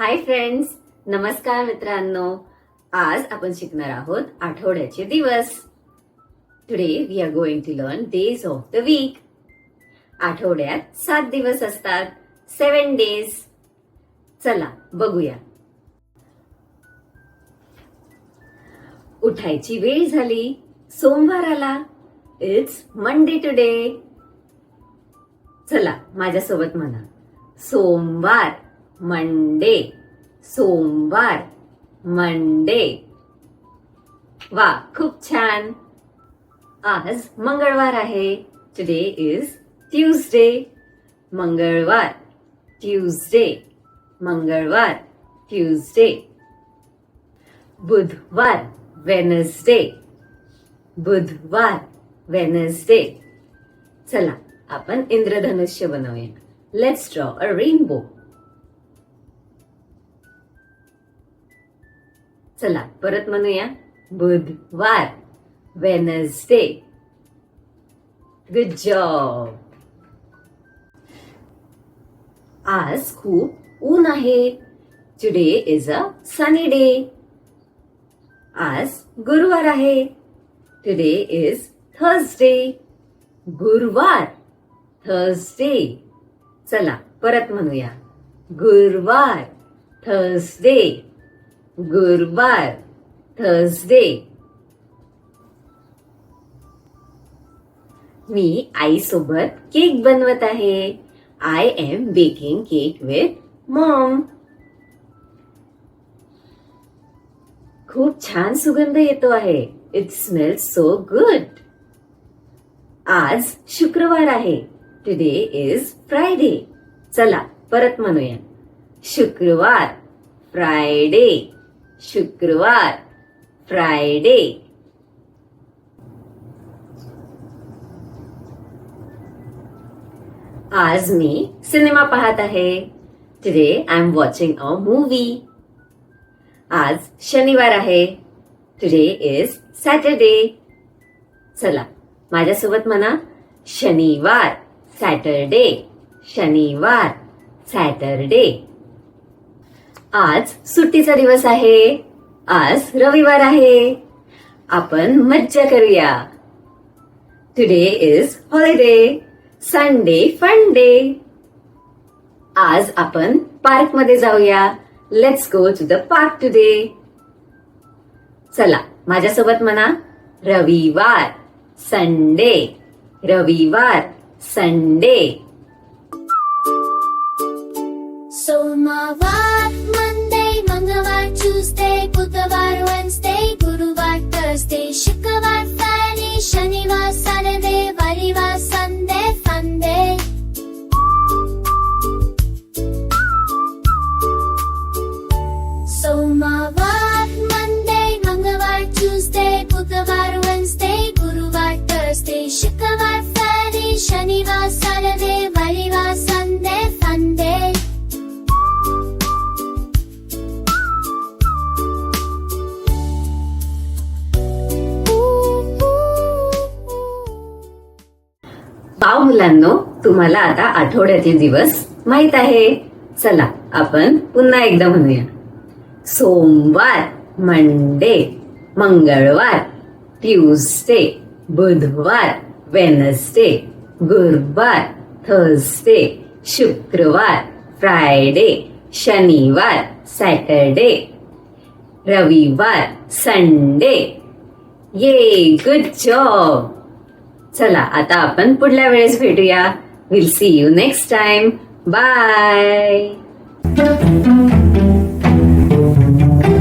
Hi friends, नमस्कार मित्रांनो. आज आपण शिकणार आहोत आठवड्याचे दिवस. Today we are going to learn days of the week. आठवड्यात 7 दिवस असतात, 7 डेज. चला बघूया. उठायची वेळ झाली, सोमवार आला. It's Monday today. चला माझ्यासोबत म्हणा, सोमवार, मंडे, सोमवार, मंडे. वा, खूप छान. आज मंगळवार आहे. Today is Tuesday. मंगळवार, ट्यूजडे, मंगळवार, ट्यूजडे. बुधवार, वेनसडे, बुधवार, वेनसडे. चला आपण इंद्रधनुष्य बनवूया. Let's draw a rainbow. चला परत म्हणूया, बुधवार, वेनसडे. Good job. आज खूप ऊन आहे. Today is a sunny day. आज गुरुवार आहे. Today is Thursday. गुरुवार, थर्सडे. चला परत म्हणूया, गुरुवार, थर्सडे, गुरुवार, थर्सडे. मी आईसोबत केक बनवत आहे. I am baking cake with mom. खूप छान सुगंध येतो आहे. It smells so good. आज शुक्रवार आहे. Today is Friday. चला परत म्हणूया, शुक्रवार, फ्रायडे, शुक्रवार, फ्रायडे. आज मी सिनेमा पाहत आहे. Today I am watching a movie. आज शनिवार आहे. Today is Saturday. चला माझ्यासोबत म्हणा, शनिवार, सॅटरडे, शनिवार, सॅटरडे. आज सुट्टीचा दिवस आहे. आज रविवार आहे. आपण मज्जा करूया. Today is holiday. Sunday fun day. आज आपण पार्क मध्ये जाऊया. Let's go to the park today. चला माझ्यासोबत म्हणा, रविवार, संडे, रविवार, संडे. सोमवार, मंडे, मंगळवार, ट्यूसडे, बुधवार, वेन्सडे, गुरुवार, थर्सडे, शुक्रवार, फ्रायडे, शनिवार, सॅटरडे, रविवार, संडे, फंडे. सोमवार, मंडे, मंगळवार, ट्यूसडे, बुधवार, वेन्सडे, गुरुवार, थर्सडे, शुक्रवार, फ्रायडे, शनिवार, सॅटरडे, रविवार, संडे, फंडे. पाव मुलांनो, तुम्हाला आता आठवड्याचे दिवस माहित आहे. चला आपण पुन्हा एकदा म्हणूया, सोमवार, मंडे, मंगळवार, ट्यूसडे, बुधवार, वेनसडे, गुरुवार, थर्सडे, शुक्रवार, फ्रायडे, शनिवार, सॅटरडे, रविवार, संडे. ये, गुड जॉब. चला आता आपण पुढल्या वेळेस भेटूया. Will see you next time. Bye.